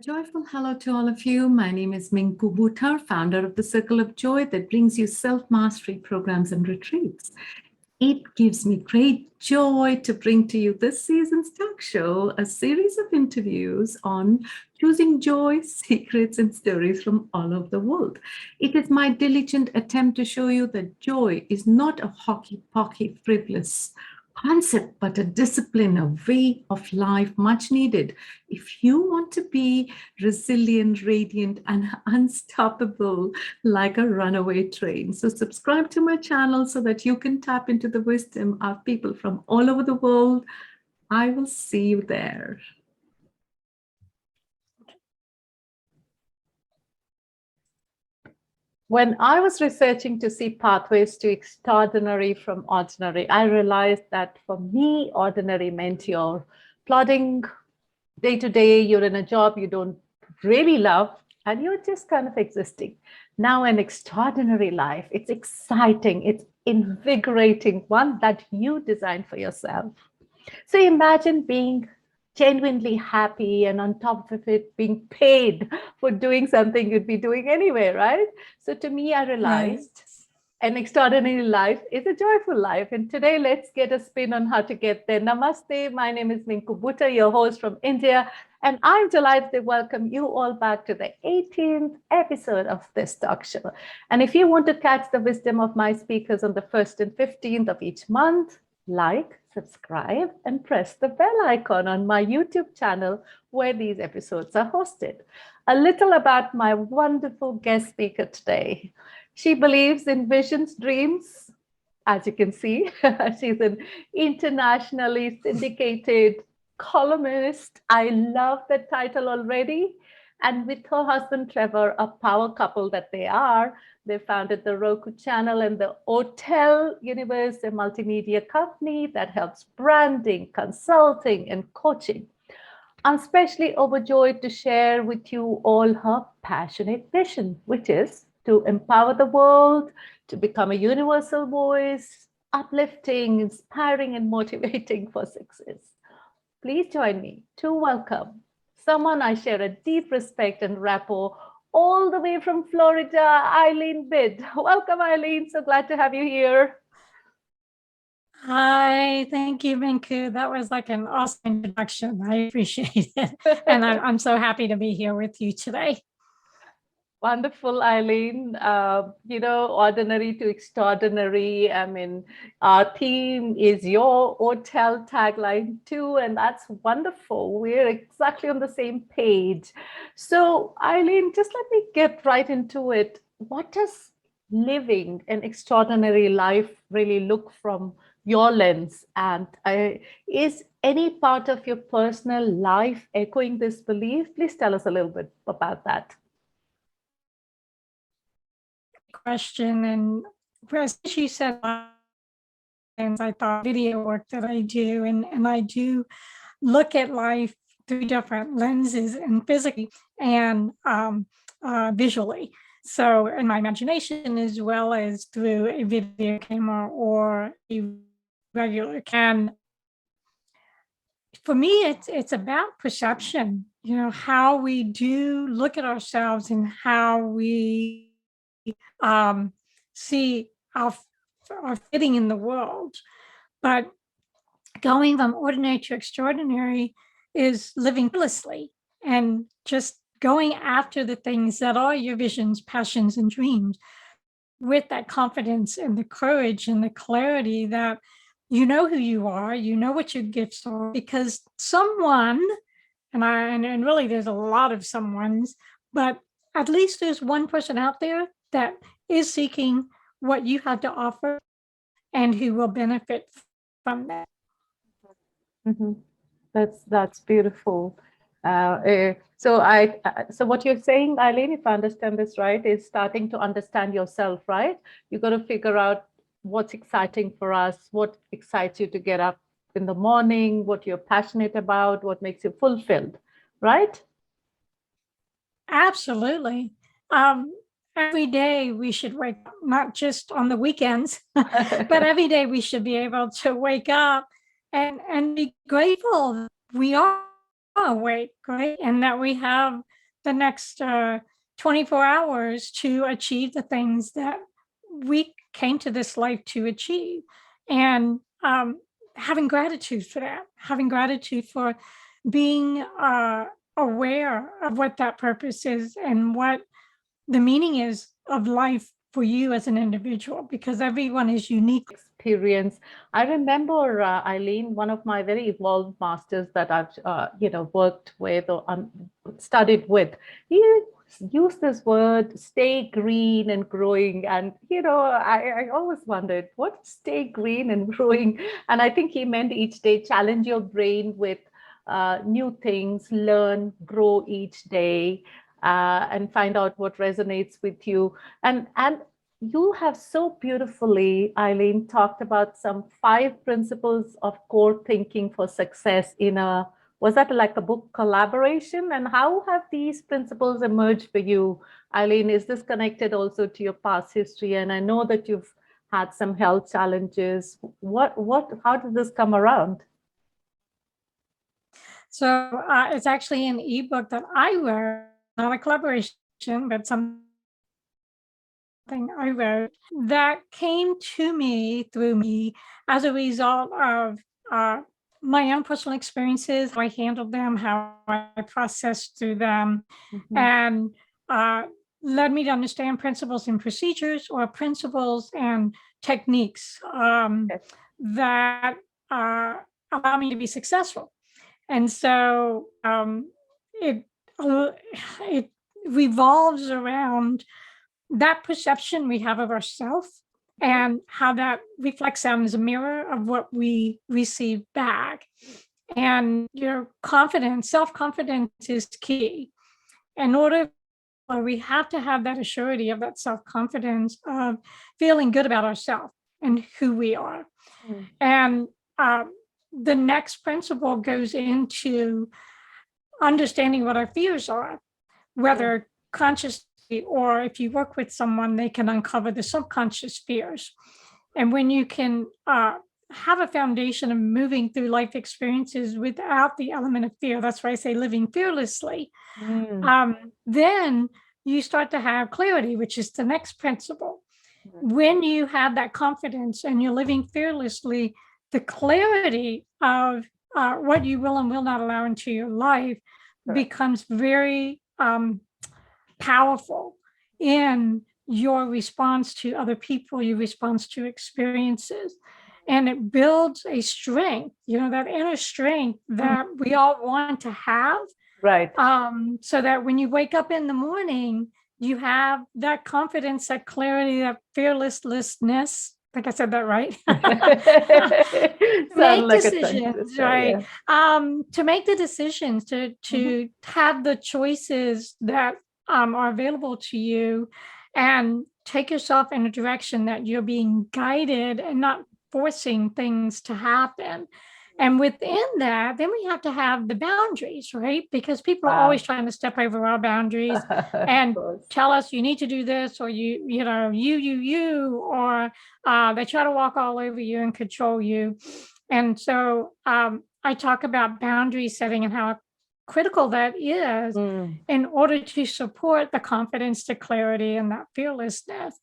joyful hello to all of you. My name is Minnku, Buttar, founder of the Circle of Joy that brings you self-mastery programs and retreats. It gives me great joy to bring to you this season's talk show, a series of interviews on choosing joy, secrets, and stories from all over the world. It is my diligent attempt to show you that joy is not a hockey-pocky, frivolous concept, but a discipline, a way of life much needed. If you want to be resilient, radiant, and unstoppable like a runaway train. So subscribe to my channel so that you can tap into the wisdom of people from all over the world. I will see you there. When I was researching to see pathways to extraordinary from ordinary, I realized that for me, ordinary meant you're plodding day to day, you're in a job you don't really love, and you're just kind of existing. Now, an extraordinary life, it's exciting, it's invigorating, one that you design for yourself. So imagine being genuinely happy and on top of it being paid for doing something you'd be doing anyway, right? So to me, I realized an extraordinary life is a joyful life. And today, let's get a spin on how to get there. Namaste. My name is Minnku Buttar, your host from India. And I'm delighted to welcome you all back to the 18th episode of this talk show. And if you want to catch the wisdom of my speakers on the 1st and 15th of each month, like, subscribe, and press the bell icon on my YouTube channel where these episodes are hosted. A little about my wonderful guest speaker today. She believes in visions, dreams. As you can see, she's an internationally syndicated columnist. I love that title already. And with her husband, Trevor, a power couple that they are, they founded the ROKU Channel and the OTEL Universe, a multimedia company that helps branding, consulting, and coaching. I'm especially overjoyed to share with you all her passionate vision, which is to empower the world, to become a universal voice, uplifting, inspiring, and motivating for success. Please join me to welcome someone I share a deep respect and rapport all the way from Florida, Eileen Bild. Welcome, Eileen. So glad to have you here. Hi, thank you, Minnku. That was like an awesome introduction. I appreciate it. And I'm so happy to be here with you today. Wonderful, Eileen. Ordinary to extraordinary. I mean, our theme is your OTEL tagline too, and that's wonderful. We're exactly on the same page. So, Eileen, just let me get right into it. What does living an extraordinary life really look from your lens? And is any part of your personal life echoing this belief? Please tell us a little bit about that. Question. And as you said, and I thought video work that I do, and I do look at life through different lenses, and physically and visually. So in my imagination, as well as through a video camera or a regular can. For me, it's about perception, how we do look at ourselves and how we see our fitting in the world. But going from ordinary to extraordinary is living fearlessly and just going after the things that are your visions, passions, and dreams with that confidence and the courage and the clarity that you know who you are, you know what your gifts are, because someone, and really there's a lot of someones, but at least there's one person out there that is seeking what you have to offer and who will benefit from that. Mm-hmm. That's beautiful. So what you're saying, Eileen, if I understand this right, is starting to understand yourself, right? You got to figure out what's exciting for us, what excites you to get up in the morning, what you're passionate about, what makes you fulfilled, right? Absolutely. Every day we should wake up, not just on the weekends, but every day we should be able to wake up and be grateful we are awake, right? And that we have the next 24 hours to achieve the things that we came to this life to achieve. And having gratitude for that, having gratitude for being aware of what that purpose is and what the meaning is of life for you as an individual, because everyone is unique. Experience. I remember, Eileen, one of my very evolved masters that I've, worked with or studied with. He used this word, stay green and growing. And, I always wondered, what stay green and growing? And I think he meant each day, challenge your brain with new things, learn, grow each day, and find out what resonates with you. And you have so beautifully, Eileen, talked about some 5 principles of core thinking for success in was that like a book collaboration? And how have these principles emerged for you, Eileen? Is this connected also to your past history? And I know that you've had some health challenges. How did this come around? So it's actually an ebook that I wrote, not a collaboration, but something I wrote that came to me through me as a result of my own personal experiences, how I handled them, how I processed through them, and led me to understand principles and procedures, or principles and techniques that allow me to be successful. And so it revolves around that perception we have of ourselves and how that reflects out as a mirror of what we receive back. And your confidence, self-confidence is key. In order, we have to have that assurity of that self-confidence of feeling good about ourselves and who we are. And the next principle goes into understanding what our fears are, whether consciously or if you work with someone, they can uncover the subconscious fears. And when you can have a foundation of moving through life experiences without the element of fear, that's why I say living fearlessly, then you start to have clarity, which is the next principle. When you have that confidence and you're living fearlessly, the clarity of what you will and will not allow into your life becomes very powerful in your response to other people, your response to experiences. And it builds a strength, that inner strength that we all want to have. Right. So that when you wake up in the morning, you have that confidence, that clarity, that fearlessness. I think I said that right. Make decisions, right? Yeah. To make the decisions, to have the choices that are available to you, and take yourself in a direction that you're being guided and not forcing things to happen. And within that, then we have to have the boundaries, right? Because people are always trying to step over our boundaries and tell us you need to do this, or you, or they try to walk all over you and control you. And so I talk about boundary setting and how critical that is in order to support the confidence, the clarity, and that fearlessness.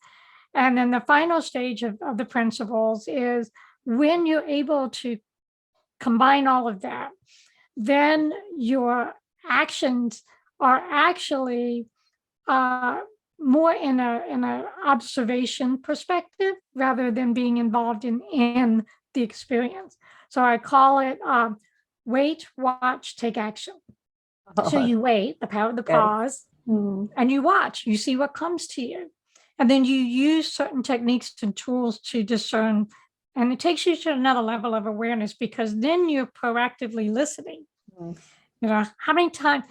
And then the final stage of the principles is when you're able to combine all of that, then your actions are actually more in a observation perspective rather than being involved in the experience. So I call it wait, watch, take action. So you wait, the power of the pause, and you watch, you see what comes to you. And then you use certain techniques and tools to discern. And it takes you to another level of awareness, because then you're proactively listening. How many times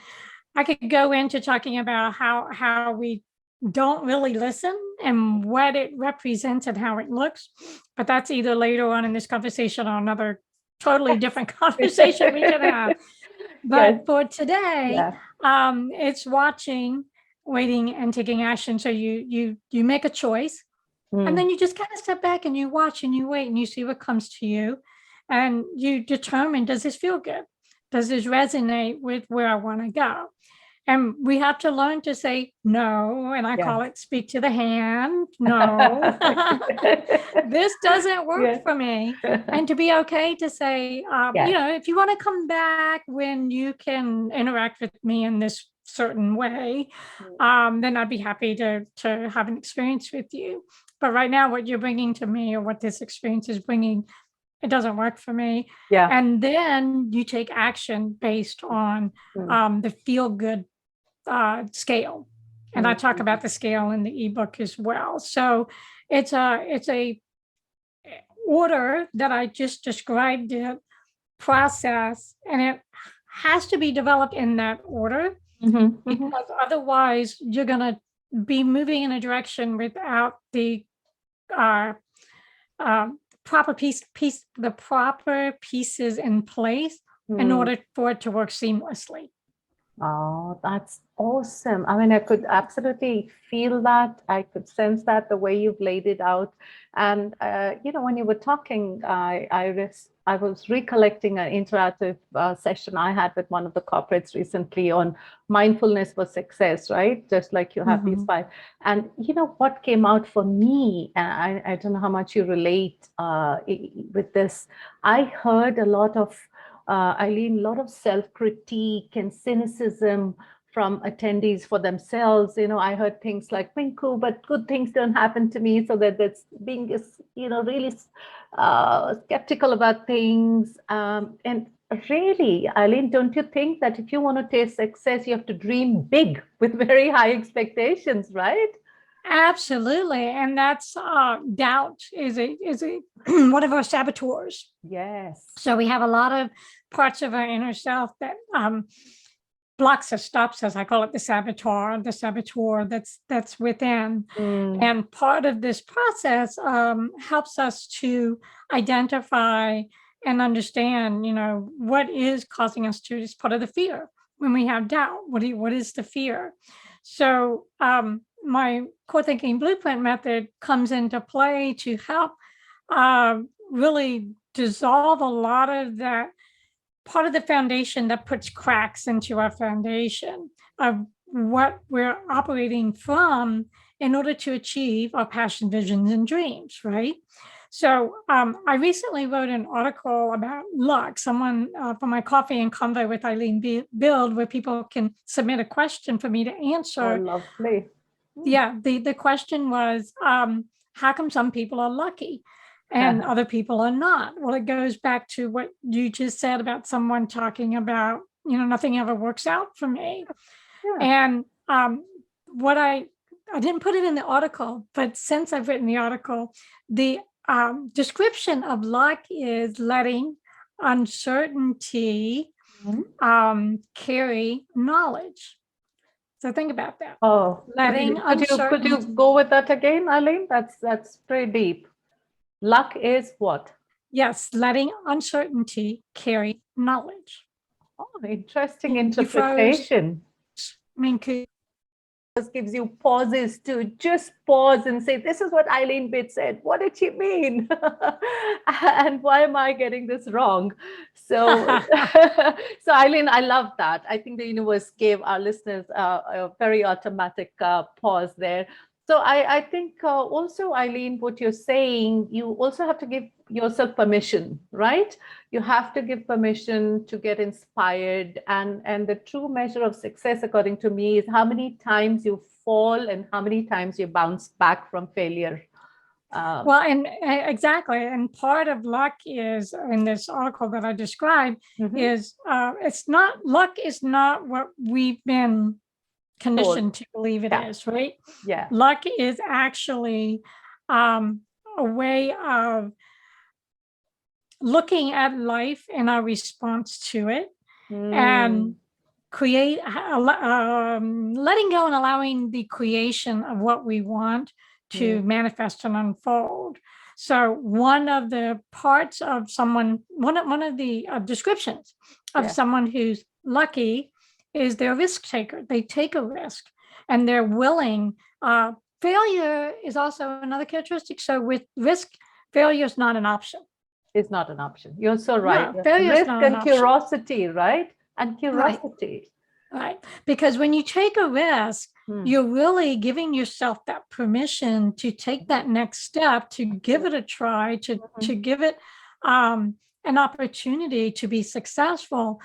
I could go into talking about how we don't really listen and what it represents and how it looks. But that's either later on in this conversation or another totally different conversation we can have. But for today, it's watching, waiting, and taking action. So you make a choice. And then you just kind of step back and you watch and you wait and you see what comes to you. And you determine, does this feel good? does this resonate with where I want to go? And we have to learn to say no, and I call it speak to the hand. No, this doesn't work for me. And to be okay to say, if you want to come back when you can interact with me in this certain way, then I'd be happy to have an experience with you. But right now, what you're bringing to me, or what this experience is bringing, it doesn't work for me. And then you take action based on the feel good scale. And I talk about the scale in the ebook as well. So it's a order that I just described, it process, and it has to be developed in that order, because otherwise you're going to be moving in a direction without the proper pieces in place in order for it to work seamlessly. Oh, that's awesome. I mean, I could absolutely feel that. I could sense that the way you've laid it out. And, when you were talking, I was recollecting an interactive session I had with one of the corporates recently on mindfulness for success, right? Just like you have these 5. And, what came out for me, and I don't know how much you relate with this. I heard a lot of Eileen, a lot of self-critique and cynicism from attendees for themselves. I heard things like, Minnku, but good things don't happen to me. So that's being, really skeptical about things. And really, Eileen, don't you think that if you want to taste success, you have to dream big with very high expectations, right? Absolutely. And that's doubt is a one of our saboteurs. Yes. So we have a lot of parts of our inner self that blocks us, stops us. I call it the saboteur that's within. And part of this process helps us to identify and understand, what is causing us to, it's part of the fear. When we have doubt, what is the fear? So my core thinking blueprint method comes into play to help really dissolve a lot of that part of the foundation that puts cracks into our foundation of what we're operating from in order to achieve our passion, visions, and dreams, right? So I recently wrote an article about luck, someone for my Coffee and Convo with Eileen Bild, where people can submit a question for me to answer. Oh, lovely. Yeah, the question was, how come some people are lucky and other people are not? Well, it goes back to what you just said about someone talking about, nothing ever works out for me. And what I didn't put it in the article, but since I've written the article, the description of luck is letting uncertainty carry knowledge. So think about that. Oh, letting could you go with that again, Eileen? That's pretty deep. Luck is what? Yes, letting uncertainty carry knowledge. Oh, interesting interpretation. Minnku. Gives you pauses to just pause and say, this is what Eileen Bild said. What did she mean? And why am I getting this wrong? So, so Eileen, I love that. I think the universe gave our listeners a very automatic pause there. So I think also, Eileen, what you're saying, you also have to give yourself permission, right? You have to give permission to get inspired. And the true measure of success, according to me, is how many times you fall and how many times you bounce back from failure. Well, and exactly. And part of luck is, in this article that I described, is luck is not what we've been conditioned to believe it is, right? Yeah. Luck is actually a way of looking at life and our response to it, and letting go and allowing the creation of what we want to manifest and unfold. So one of the parts of someone, one of the descriptions of someone who's lucky is they're a risk taker. They take a risk and they're willing. Failure is also another characteristic. So with risk, failure is not an option. Is not an option. You're so right. No, failure is Risk not an and option. curiosity, right? And Right. curiosity. Right. Because when you take a risk, Hmm. you're really giving yourself that permission to take that next step, to give it a try, to give it an opportunity to be successful.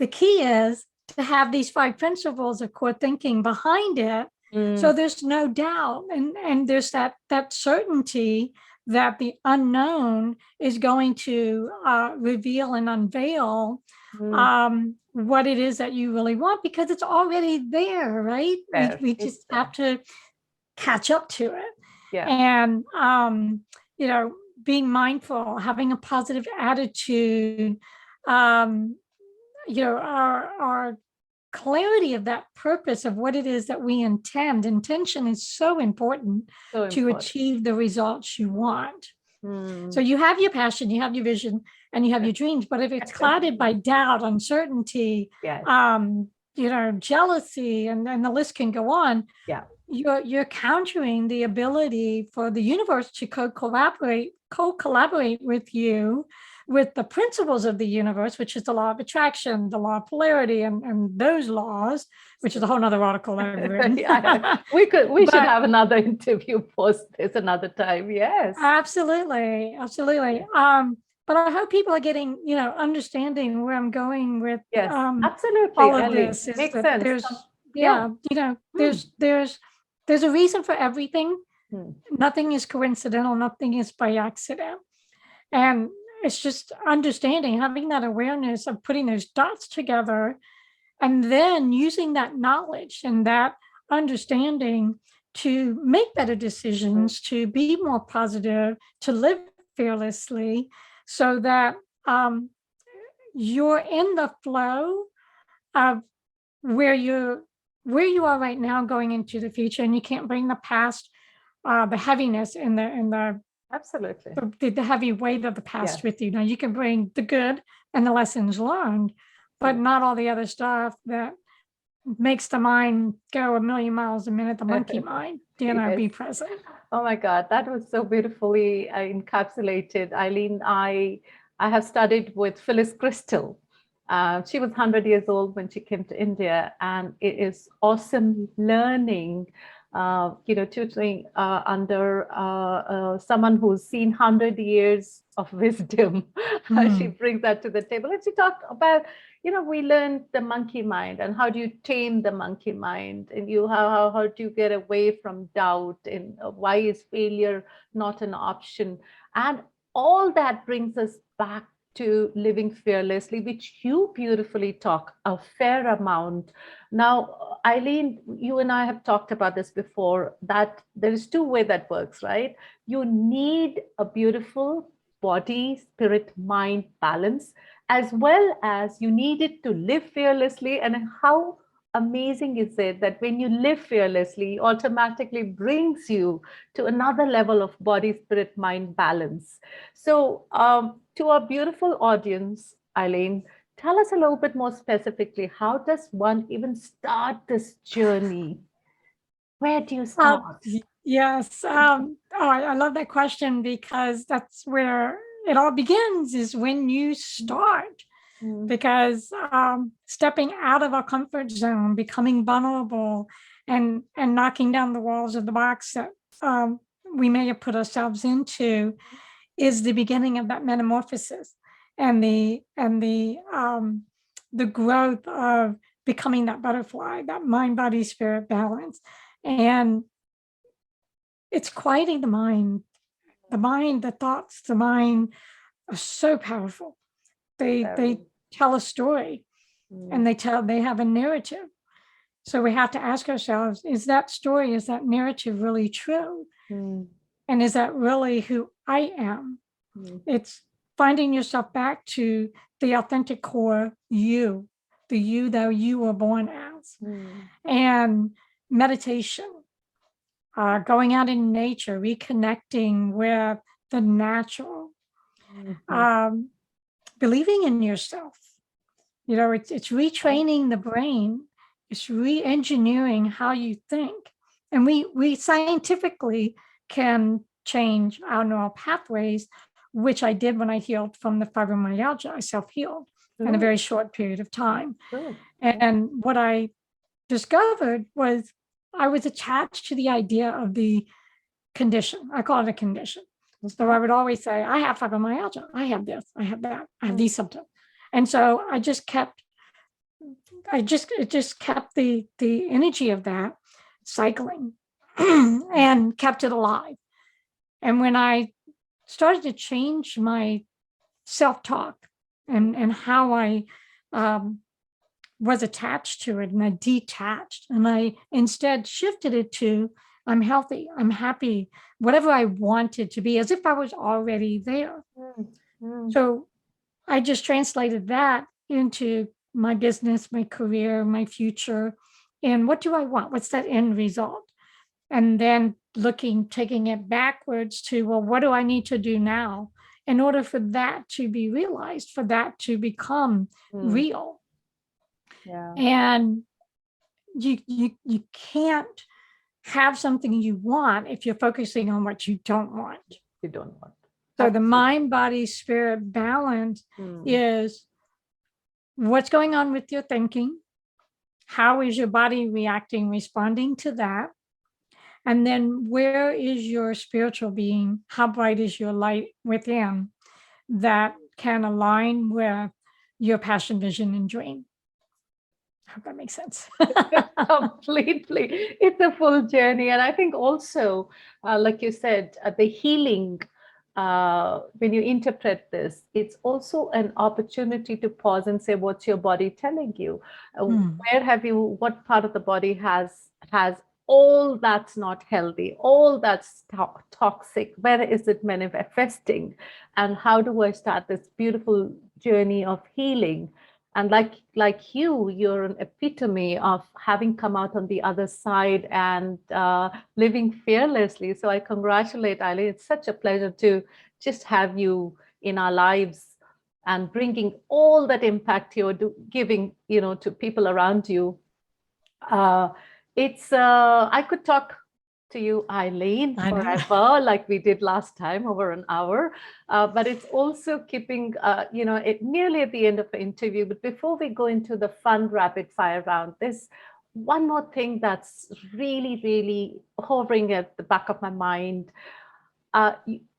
The key is to have these 5 principles of core thinking behind it. So there's no doubt, and there's that certainty that the unknown is going to reveal and unveil what it is that you really want, because it's already there, right? There. We It's just there. have to catch up to it. Yeah. And you know, being mindful, having a positive attitude, you know, our clarity of that purpose of what it is that we intend. Intention is so important So to important. achieve the results you want. Hmm. So you have your passion, you have your vision, and you have your dreams. But if it's clouded by doubt, uncertainty, Yes. you know, jealousy, and the list can go on, Yeah. you're countering the ability for the universe to co-collaborate with you, with the principles of the universe, which is the law of attraction, the law of polarity, and those laws, which is a whole nother article I've written. Yeah, we should have another interview post this another time. Yes. Absolutely. But I hope people are getting, you know, understanding where I'm going with Yes, absolutely. all of Eileen. this. Is Makes that sense. there's, Yeah. you know, there's a reason for everything. Hmm. Nothing is coincidental. Nothing is by accident. And it's just understanding, having that awareness of putting those dots together, and then using that knowledge and that understanding to make better decisions, to be more positive, to live fearlessly, so that you're in the flow of where you are right now going into the future, and you can't bring the past, the heaviness and Absolutely. the heavy weight of the past Yes. with you. Now you can bring the good and the lessons learned, but not all the other stuff that makes the mind go a million miles a minute, the monkey mind, you know, be Yes. present. Oh my God, that was so beautifully encapsulated. Eileen, I have studied with Phyllis Crystal. She was 100 years old when she came to India, and it is awesome learning, you know, tutoring under someone who's seen 100 years of wisdom. She brings that to the table, and she talked about, you know, we learned the monkey mind and how do you tame the monkey mind, and how do you get away from doubt, and why is failure not an option, and all that brings us back to living fearlessly, which you beautifully talk a fair amount. Now, Eileen, you and I have talked about this before, that there is two ways that works, right? You need a beautiful body, spirit, mind balance, as well as you need it to live fearlessly. And how amazing is it that when you live fearlessly, automatically brings you to another level of body, spirit, mind balance. So, to our beautiful audience, Eileen, tell us a little bit more specifically, how does one even start this journey? Where do you start? Yes. I love that question, because that's where it all begins, is when you start. Because stepping out of our comfort zone, becoming vulnerable, and knocking down the walls of the box that we may have put ourselves into, is the beginning of that metamorphosis, and the growth of becoming that butterfly, that mind, body, spirit balance. And it's quieting the mind. The thoughts, the mind are so powerful. They tell a story, and they have a narrative. So we have to ask ourselves, is that story, is that narrative really true? And is that really who I am? It's finding yourself back to the authentic core you, the you that you were born as. And meditation, going out in nature, reconnecting with the natural, believing in yourself. You know, it's retraining the brain. It's re-engineering how you think. And we scientifically can change our neural pathways which I did when I healed from the fibromyalgia. I self-healed in a very short period of time. And what I discovered was I was attached to the idea of the condition. I call it a condition. So I would always say, I have fibromyalgia. I have this, I have that, I have these symptoms. And so it just kept the energy of that cycling and kept it alive. And when I started to change my self-talk and how I was attached to it, and I detached, and I instead shifted it to, I'm healthy, I'm happy, whatever I wanted to be, as if I was already there. So I just translated that into my business, my career, my future, and what do I want? What's that end result? And then taking it backwards to, well, what do I need to do now in order for that to be realized, for that to become real? And you can't have something you want if you're focusing on what you don't want. You don't want. So the mind, body, spirit balance is what's going on with your thinking, how is your body reacting, responding to that, and then where is your spiritual being, how bright is your light within that can align with your passion, vision, and dream. I hope that makes sense. Completely. It's a full journey. And I think also, like you said, the healing, when you interpret this, it's also an opportunity to pause and say, what's your body telling you? What part of the body has all that's not healthy, all that's toxic? Where is it manifesting? And how do I start this beautiful journey of healing? And like you're an epitome of having come out on the other side and living fearlessly. So I congratulate Eileen. It's such a pleasure to just have you in our lives and bringing all that impact you're giving, to people around you. I could talk to you, Eileen, forever, like we did last time, over an hour. But it's also keeping, it nearly at the end of the interview. But before we go into the fun rapid fire round, there's one more thing that's really, really hovering at the back of my mind.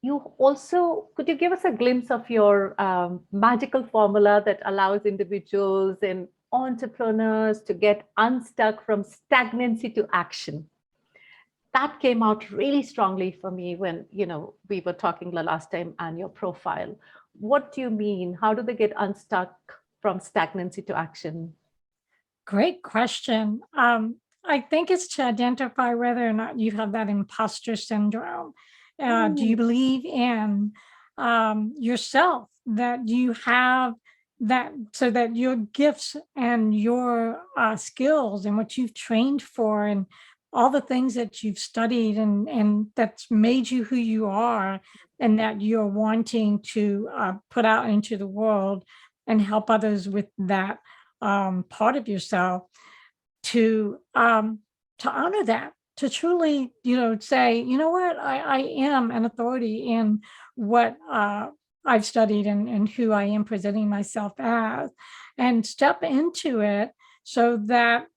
You also, could you give us a glimpse of your magical formula that allows individuals and entrepreneurs to get unstuck from stagnancy to action? That came out really strongly for me when, we were talking the last time on your profile. What do you mean? How do they get unstuck from stagnancy to action? Great question. I think it's to identify whether or not you have that imposter syndrome. Do you believe in yourself, that you have that, so that your gifts and your skills and what you've trained for and all the things that you've studied and that's made you who you are, and that you're wanting to put out into the world and help others with that part of yourself, to honor that, to truly, say, you know what, I am an authority in what I've studied and who I am presenting myself as, and step into it so that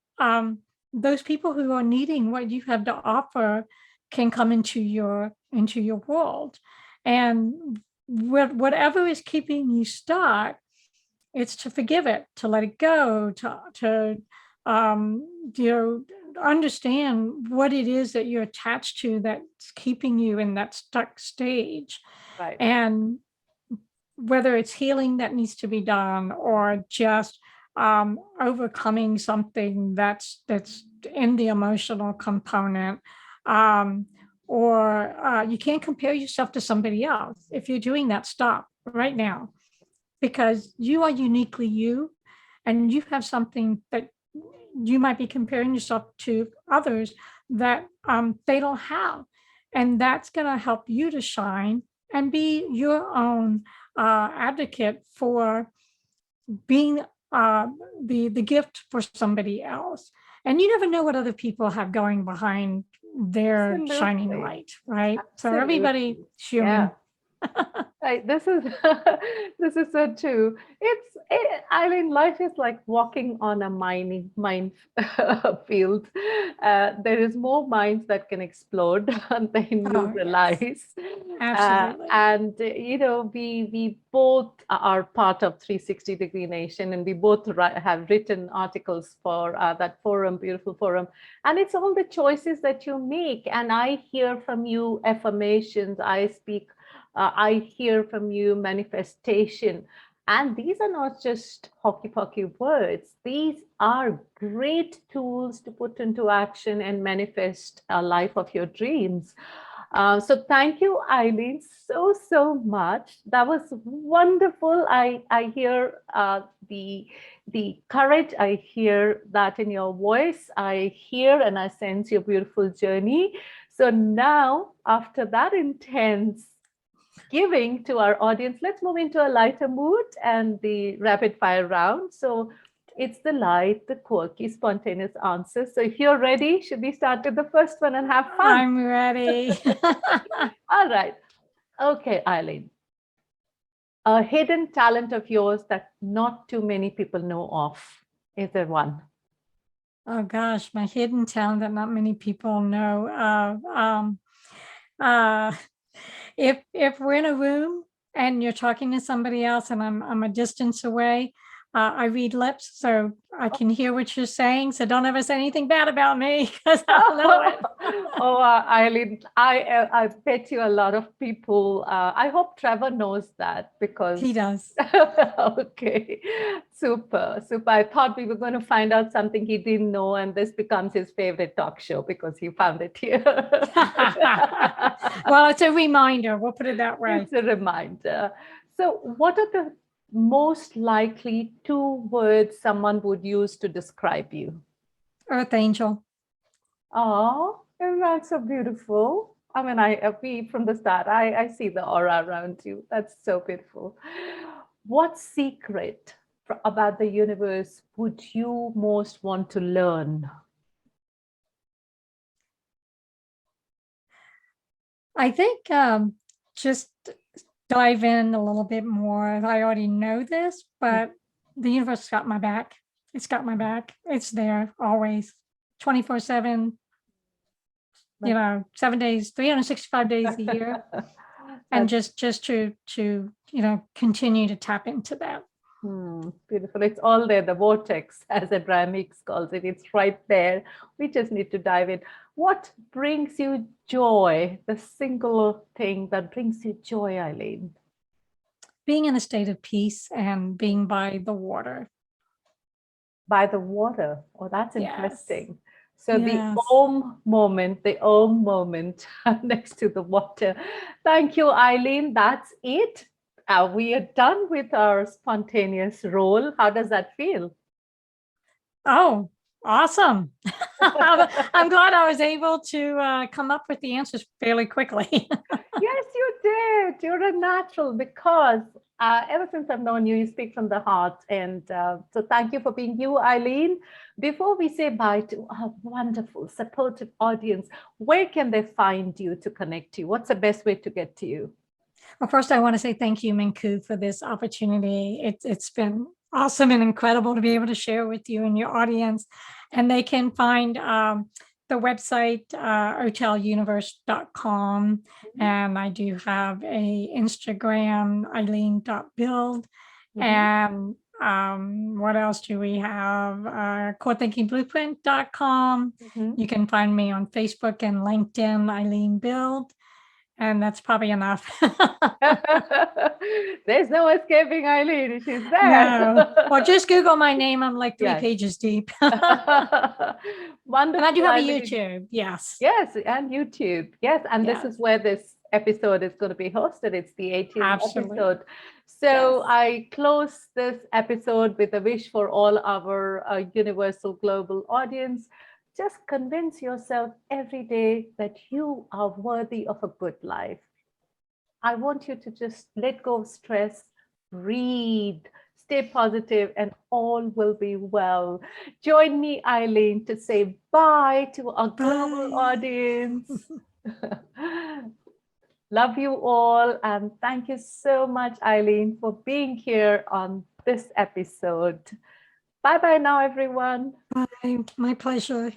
those people who are needing what you have to offer can come into your world. And whatever is keeping you stuck, it's to forgive it, to let it go, to understand what it is that you're attached to that's keeping you in that stuck stage. Right. And whether it's healing that needs to be done, or just overcoming something that's in the emotional component, or you can't compare yourself to somebody else. If you're doing that, stop right now, because you are uniquely you, and you have something that you might be comparing yourself to others that they don't have, and that's going to help you to shine and be your own advocate for being the gift for somebody else. And you never know what other people have going behind their shining light, right? Absolutely. So everybody's human. Yeah. This is this is so true. I mean, life is like walking on a mining mine field. There is more mines that can explode than you Oh, yes, realize. absolutely. We both are part of 360-degree Nation, and we both have written articles for that forum, beautiful forum. And it's all the choices that you make. And I hear from you affirmations. I hear from you manifestation. And these are not just hockey pocky words. These are great tools to put into action and manifest a life of your dreams. So thank you, Eileen, so much. That was wonderful. I hear the courage. I hear that in your voice. I hear and I sense your beautiful journey. So now, after that intense giving to our audience, let's move into a lighter mood and the rapid fire round. So it's the light, the quirky, spontaneous answers. So if you're ready, should we start with the first one and have fun? I'm ready. All right. Okay, Eileen. A hidden talent of yours that not too many people know of. Is there one? Oh gosh, my hidden talent that not many people know of. Uh, if we're in a room and you're talking to somebody else and I'm a distance away, I read lips, so I can hear what you're saying. So don't ever say anything bad about me because I'll know it. Oh, Eileen, I bet you a lot of people. I hope Trevor knows that because He does. okay, super, super. I thought we were going to find out something he didn't know, and this becomes his favorite talk show because he found it here. Well, it's a reminder. We'll put it that way. It's a reminder. So, what are the most likely two words someone would use to describe you? Earth angel. Oh, isn't that so beautiful? I mean, we from the start, I see the aura around you. That's so beautiful. What secret about the universe would you most want to learn? I think just dive in a little bit more. I already know this, but the universe got my back. It's got my back. It's there always, 24/7, 7 days, 365 days a year. And just to continue to tap into that. Beautiful. It's all there. The vortex, as Abraham Hicks calls it. It's right there. We just need to dive in. What brings you joy? The single thing that brings you joy, Eileen? Being in a state of peace and being by the water. By the water. Oh, that's Yes. interesting. So Yes. the Om moment next to the water. Thank you, Eileen. That's it. We are done with our spontaneous role. How does that feel? Oh, awesome. I'm glad I was able to come up with the answers fairly quickly. Yes, you did. You're a natural because ever since I've known you, you speak from the heart. And so thank you for being you, Eileen. Before we say bye to our wonderful, supportive audience, where can they find you to connect to you? What's the best way to get to you? Well, first, I want to say thank you, Minnku, for this opportunity. It's been awesome and incredible to be able to share with you and your audience. And they can find the website, OTELUniverse.com. And I do have a Instagram, Eileen.Bild. And what else do we have? CoreThinkingBlueprint.com. You can find me on Facebook and LinkedIn, Eileen Bild. And that's probably enough. There's no escaping Eileen. She's there. No. Well, just Google my name. I'm like 3 pages deep. Wonderful. And I do have a YouTube. Yes. Yes, and YouTube. Yes. And this is where this episode is going to be hosted. It's the 18th episode. So I close this episode with a wish for all our universal global audience. Just convince yourself every day that you are worthy of a good life. I want you to just let go of stress, breathe, stay positive, and all will be well. Join me, Eileen, to say bye to our global audience. Love you all. And thank you so much, Eileen, for being here on this episode. Bye bye now, everyone. Bye. My pleasure.